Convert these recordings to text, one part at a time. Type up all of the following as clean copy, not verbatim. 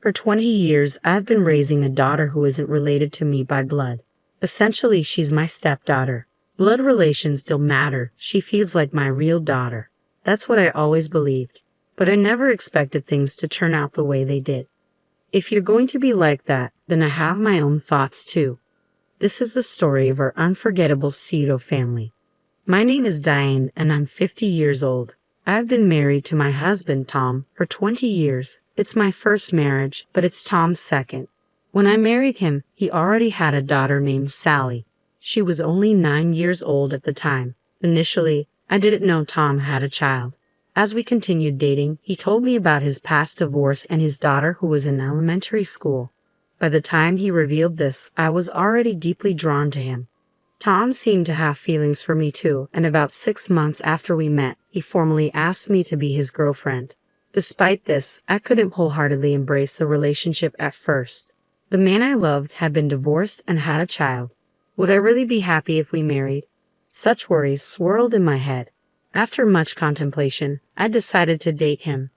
For 20 years, I've been raising a daughter who isn't related to me by blood. Essentially, she's my stepdaughter. Blood relations don't matter. She feels like my real daughter. That's what I always believed. But I never expected things to turn out the way they did. If you're going to be like that, then I have my own thoughts too. This is the story of our unforgettable pseudo family. My name is Diane and I'm 50 years old. I've been married to my husband, Tom, for 20 years. It's my first marriage, but it's Tom's second. When I married him, he already had a daughter named Sally. She was only 9 years old at the time. Initially, I didn't know Tom had a child. As we continued dating, he told me about his past divorce and his daughter who was in elementary school. By the time he revealed this, I was already deeply drawn to him. Tom seemed to have feelings for me too, and about 6 months after we met, he formally asked me to be his girlfriend. Despite this, I couldn't wholeheartedly embrace the relationship at first. The man I loved had been divorced and had a child. Would I really be happy if we married? Such worries swirled in my head. After much contemplation, I decided to date him.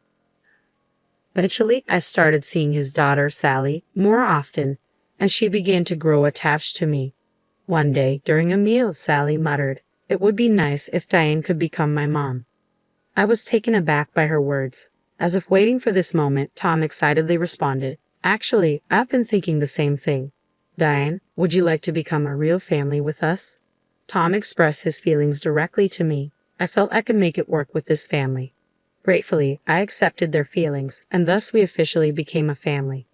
Eventually, I started seeing his daughter, Sally, more often, and she began to grow attached to me. One day, during a meal, Sally muttered, "It would be nice if Diane could become my mom." I was taken aback by her words. As if waiting for this moment, Tom excitedly responded, "Actually, I've been thinking the same thing. Diane, would you like to become a real family with us?" Tom expressed his feelings directly to me. I felt I could make it work with this family. Gratefully, I accepted their feelings, and thus we officially became a family.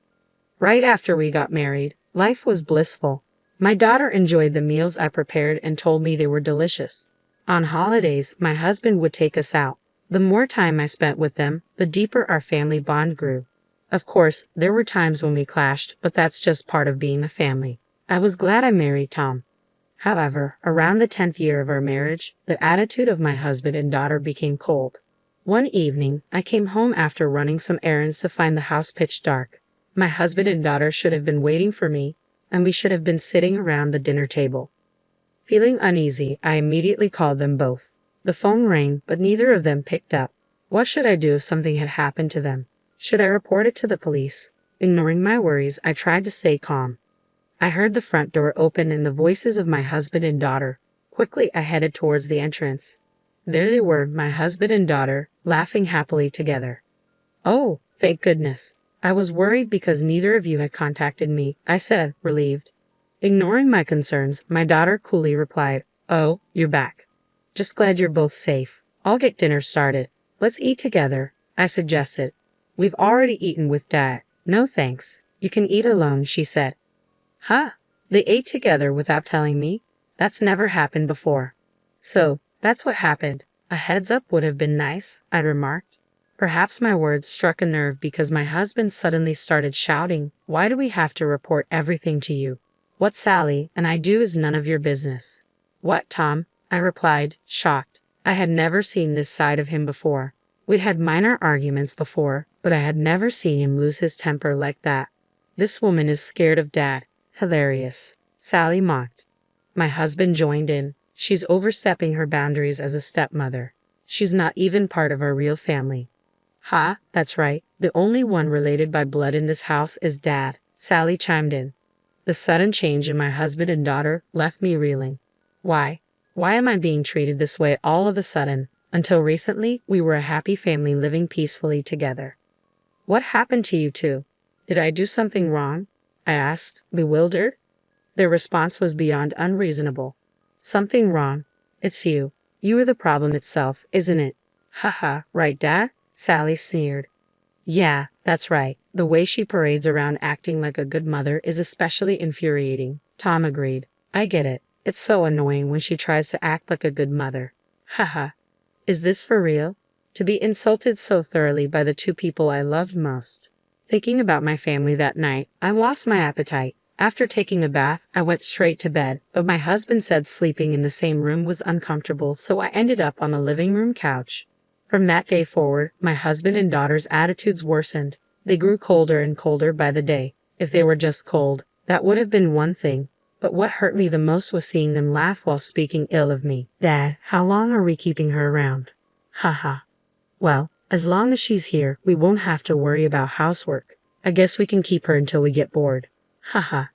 Right after we got married, life was blissful. My daughter enjoyed the meals I prepared and told me they were delicious. On holidays, my husband would take us out. The more time I spent with them, the deeper our family bond grew. Of course, there were times when we clashed, but that's just part of being a family. I was glad I married Tom. However, around the 10th year of our marriage, the attitude of my husband and daughter became cold. One evening, I came home after running some errands to find the house pitch dark. My husband and daughter should have been waiting for me, and we should have been sitting around the dinner table. Feeling uneasy, I immediately called them both. The phone rang, but neither of them picked up. What should I do if something had happened to them? Should I report it to the police? Ignoring my worries, I tried to stay calm. I heard the front door open and the voices of my husband and daughter. Quickly, I headed towards the entrance. There they were, my husband and daughter, laughing happily together. "Oh, thank goodness. I was worried because neither of you had contacted me," I said, relieved. Ignoring my concerns, my daughter coolly replied, "Oh, you're back. Just glad you're both safe. I'll get dinner started. Let's eat together," I suggested. "We've already eaten with Dad." "No thanks. You can eat alone," she said. Huh? They ate together without telling me? That's never happened before. "So, that's what happened. A heads up would have been nice," I remarked. Perhaps my words struck a nerve because my husband suddenly started shouting, "Why do we have to report everything to you? What Sally and I do is none of your business." "What, Tom?" I replied, shocked. I had never seen this side of him before. We'd had minor arguments before, but I had never seen him lose his temper like that. "This woman is scared of Dad." Hilarious. Sally mocked. My husband joined in. "She's overstepping her boundaries as a stepmother. She's not even part of our real family." "Ha, that's right. The only one related by blood in this house is Dad," Sally chimed in. The sudden change in my husband and daughter left me reeling. Why am I being treated this way all of a sudden? Until recently, we were a happy family living peacefully together. "What happened to you two? Did I do something wrong?" I asked, bewildered. Their response was beyond unreasonable. "Something wrong? It's you. You are the problem itself, isn't it?" "Haha, right, Dad?" Sally sneered. "Yeah, that's right. The way she parades around acting like a good mother is especially infuriating," Tom agreed. "I get it. It's so annoying when she tries to act like a good mother." Haha. Is this for real? To be insulted so thoroughly by the two people I loved most. Thinking about my family that night, I lost my appetite. After taking a bath, I went straight to bed, but my husband said sleeping in the same room was uncomfortable, so I ended up on the living room couch. From that day forward, my husband and daughter's attitudes worsened. They grew colder and colder by the day. If they were just cold, that would have been one thing. But what hurt me the most was seeing them laugh while speaking ill of me. "Dad, how long are we keeping her around?" "Haha. Well, as long as she's here, we won't have to worry about housework. I guess we can keep her until we get bored. Haha.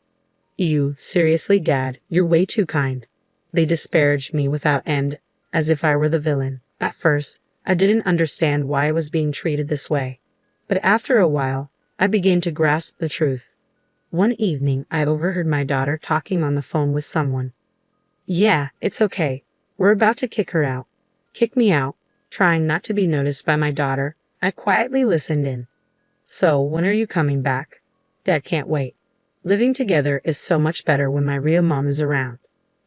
You, seriously, Dad, you're way too kind. They disparaged me without end, as if I were the villain. At first, I didn't understand why I was being treated this way. But after a while, I began to grasp the truth. One evening, I overheard my daughter talking on the phone with someone. Yeah, it's okay. We're about to kick her out. Kick me out. Trying not to be noticed by my daughter, I quietly listened in. So, when are you coming back? Dad can't wait. Living together is so much better when my real mom is around.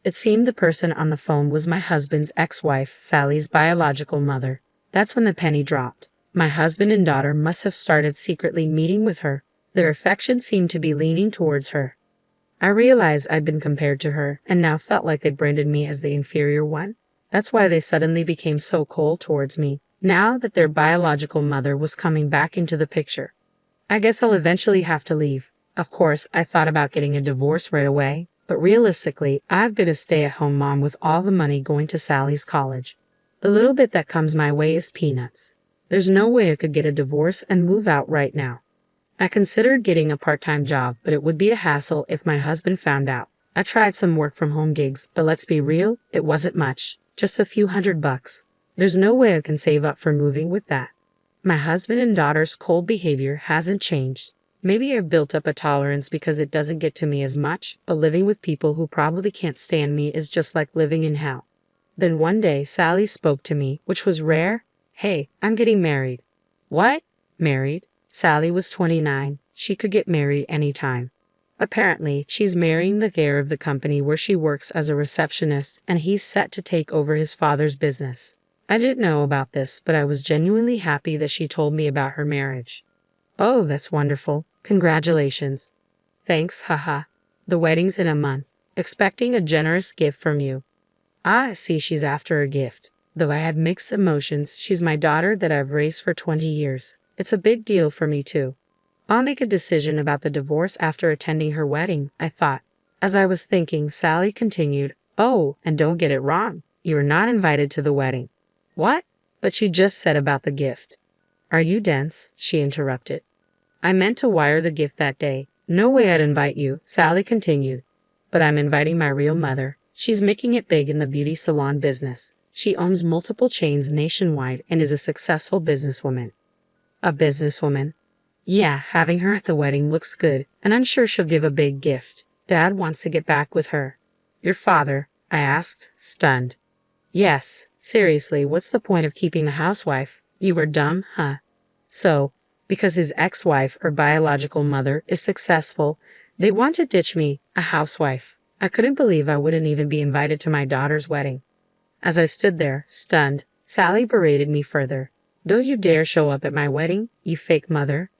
It seemed the person on the phone was my husband's ex-wife, Sally's biological mother. That's when the penny dropped. My husband and daughter must have started secretly meeting with her. Their affection seemed to be leaning towards her. I realized I'd been compared to her, and now felt like they branded me as the inferior one. That's why they suddenly became so cold towards me, now that their biological mother was coming back into the picture. I guess I'll eventually have to leave. Of course, I thought about getting a divorce right away, but realistically, I've been a stay-at-home mom with all the money going to Sally's college. The little bit that comes my way is peanuts. There's no way I could get a divorce and move out right now. I considered getting a part-time job, but it would be a hassle if my husband found out. I tried some work-from-home gigs, but let's be real, it wasn't much. Just a few $100. There's no way I can save up for moving with that. My husband and daughter's cold behavior hasn't changed. Maybe I've built up a tolerance because it doesn't get to me as much, but living with people who probably can't stand me is just like living in hell. Then one day, Sally spoke to me, which was rare. Hey, I'm getting married. What? Married? Sally was 29. She could get married anytime. Apparently, she's marrying the heir of the company where she works as a receptionist, and he's set to take over his father's business. I didn't know about this, but I was genuinely happy that she told me about her marriage. Oh, that's wonderful. Congratulations. Thanks, haha. The wedding's in a month. Expecting a generous gift from you. I see she's after a gift. Though I had mixed emotions, she's my daughter that I've raised for 20 years. It's a big deal for me too. I'll make a decision about the divorce after attending her wedding, I thought. As I was thinking, Sally continued, Oh, and don't get it wrong. You are not invited to the wedding. What? But you just said about the gift. Are you dense? She interrupted. I meant to wire the gift that day. No way I'd invite you, Sally continued. But I'm inviting my real mother. She's making it big in the beauty salon business. She owns multiple chains nationwide and is a successful businesswoman. A businesswoman? Yeah, having her at the wedding looks good, and I'm sure she'll give a big gift. Dad wants to get back with her. Your father? I asked, stunned. Yes, seriously, what's the point of keeping a housewife? You were dumb, huh? So, because his ex-wife or biological mother is successful, they want to ditch me, a housewife. I couldn't believe I wouldn't even be invited to my daughter's wedding. As I stood there, stunned, Sally berated me further. Don't you dare show up at my wedding, you fake mother.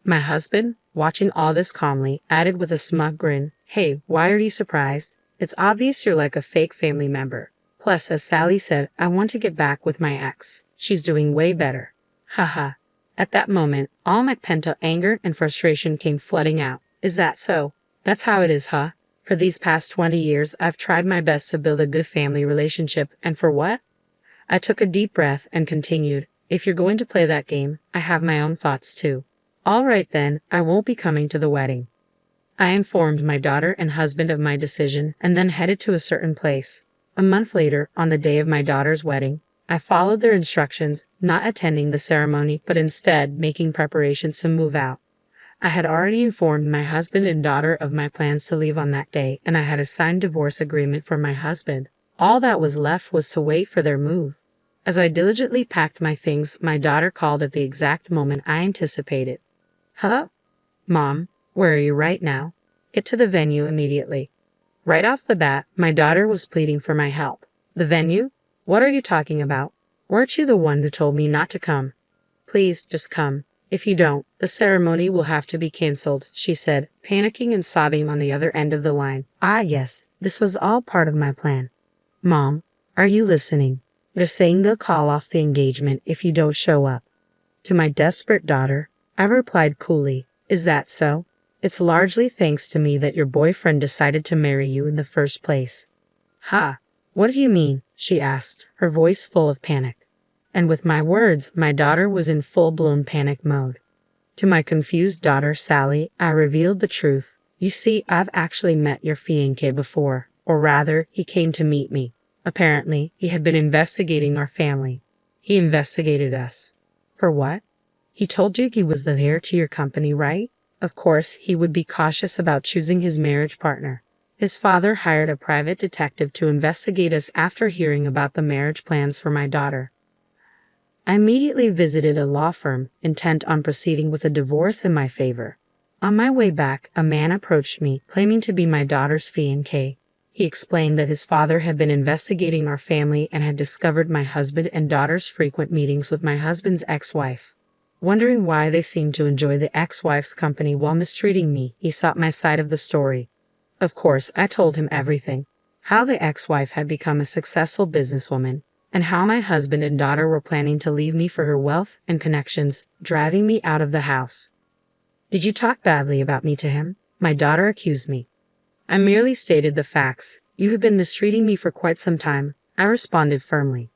My husband, watching all this calmly, added with a smug grin, Hey, why are you surprised? It's obvious you're like a fake family member. Plus, as Sally said, I want to get back with my ex. She's doing way better. Haha. At that moment, all my pent-up anger and frustration came flooding out. Is that so? That's how it is, huh? For these past 20 years, I've tried my best to build a good family relationship, and for what? I took a deep breath and continued, If you're going to play that game, I have my own thoughts too. All right then, I won't be coming to the wedding. I informed my daughter and husband of my decision and then headed to a certain place. A month later, on the day of my daughter's wedding, I followed their instructions, not attending the ceremony, but instead making preparations to move out. I had already informed my husband and daughter of my plans to leave on that day, and I had a signed divorce agreement from my husband. All that was left was to wait for their move. As I diligently packed my things, my daughter called at the exact moment I anticipated. Huh? Mom, where are you right now? Get to the venue immediately. Right off the bat, my daughter was pleading for my help. The venue? What are you talking about? Weren't you the one who told me not to come? Please, just come. If you don't, the ceremony will have to be canceled, she said, panicking and sobbing on the other end of the line. Ah, yes, this was all part of my plan. Mom, are you listening? They're saying they'll call off the engagement if you don't show up. To my desperate daughter, I replied coolly, Is that so? It's largely thanks to me that your boyfriend decided to marry you in the first place. Ha! What do you mean? She asked, her voice full of panic. And with my words, my daughter was in full-blown panic mode. To my confused daughter Sally, I revealed the truth. You see, I've actually met your fiancé before, or rather, he came to meet me. Apparently, he had been investigating our family. He investigated us. For what? He told you he was the heir to your company, right? Of course, he would be cautious about choosing his marriage partner. His father hired a private detective to investigate us after hearing about the marriage plans for my daughter. I immediately visited a law firm, intent on proceeding with a divorce in my favor. On my way back, a man approached me, claiming to be my daughter's fiancé. He explained that his father had been investigating our family and had discovered my husband and daughter's frequent meetings with my husband's ex-wife. Wondering why they seemed to enjoy the ex-wife's company while mistreating me, he sought my side of the story. Of course, I told him everything. How the ex-wife had become a successful businesswoman, and how my husband and daughter were planning to leave me for her wealth and connections, driving me out of the house. Did you talk badly about me to him? My daughter accused me. I merely stated the facts. You have been mistreating me for quite some time, I responded firmly.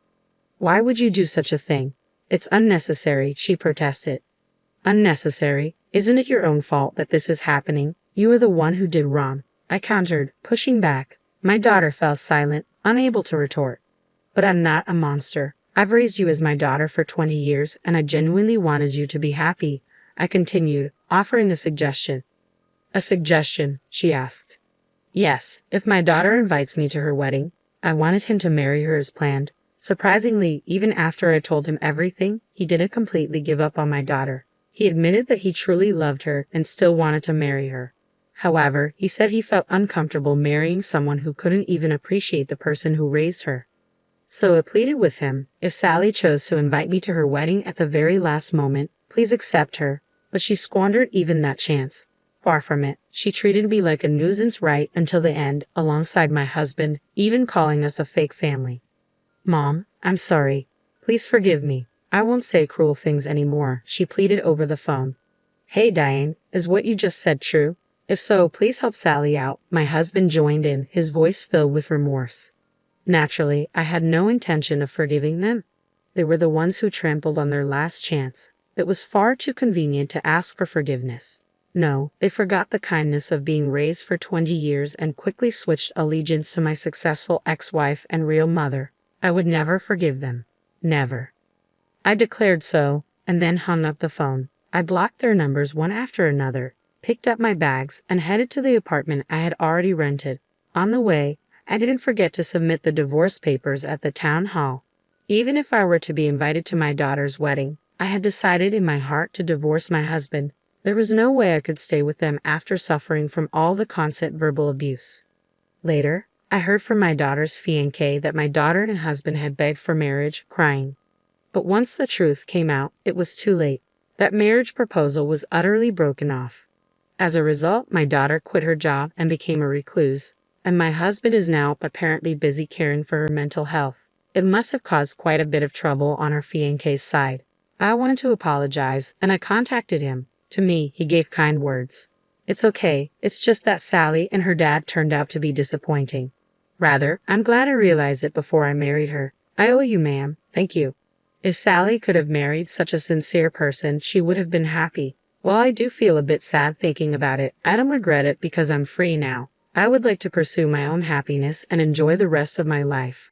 Why would you do such a thing? It's unnecessary, she protested. Unnecessary? Isn't it your own fault that this is happening? You are the one who did wrong, I countered, pushing back. My daughter fell silent, unable to retort. But I'm not a monster. I've raised you as my daughter for 20 years, and I genuinely wanted you to be happy, I continued, offering a suggestion. A suggestion, she asked. Yes, if my daughter invites me to her wedding, I wanted him to marry her as planned. Surprisingly, even after I told him everything, he didn't completely give up on my daughter. He admitted that he truly loved her and still wanted to marry her. However, he said he felt uncomfortable marrying someone who couldn't even appreciate the person who raised her. So I pleaded with him, if Sally chose to invite me to her wedding at the very last moment, please accept her, but she squandered even that chance. Far from it, she treated me like a nuisance right until the end, alongside my husband, even calling us a fake family. Mom, I'm sorry. Please forgive me. I won't say cruel things anymore, she pleaded over the phone. Hey Diane, is what you just said true? If so, please help Sally out. My husband joined in, his voice filled with remorse. Naturally, I had no intention of forgiving them. They were the ones who trampled on their last chance. It was far too convenient to ask for forgiveness. No, they forgot the kindness of being raised for 20 years and quickly switched allegiance to my successful ex-wife and real mother. I would never forgive them. Never. I declared so, and then hung up the phone. I blocked their numbers one after another, picked up my bags, and headed to the apartment I had already rented. On the way, I didn't forget to submit the divorce papers at the town hall. Even if I were to be invited to my daughter's wedding, I had decided in my heart to divorce my husband. There was no way I could stay with them after suffering from all the constant verbal abuse. Later, I heard from my daughter's fiancé that my daughter and husband had begged for marriage, crying. But once the truth came out, it was too late. That marriage proposal was utterly broken off. As a result, my daughter quit her job and became a recluse, and my husband is now apparently busy caring for her mental health. It must have caused quite a bit of trouble on her fiancé's side. I wanted to apologize, and I contacted him. To me, he gave kind words. It's okay, it's just that Sally and her dad turned out to be disappointing. Rather, I'm glad I realized it before I married her. I owe you, ma'am. Thank you. If Sally could have married such a sincere person, she would have been happy. While I do feel a bit sad thinking about it, I don't regret it because I'm free now. I would like to pursue my own happiness and enjoy the rest of my life.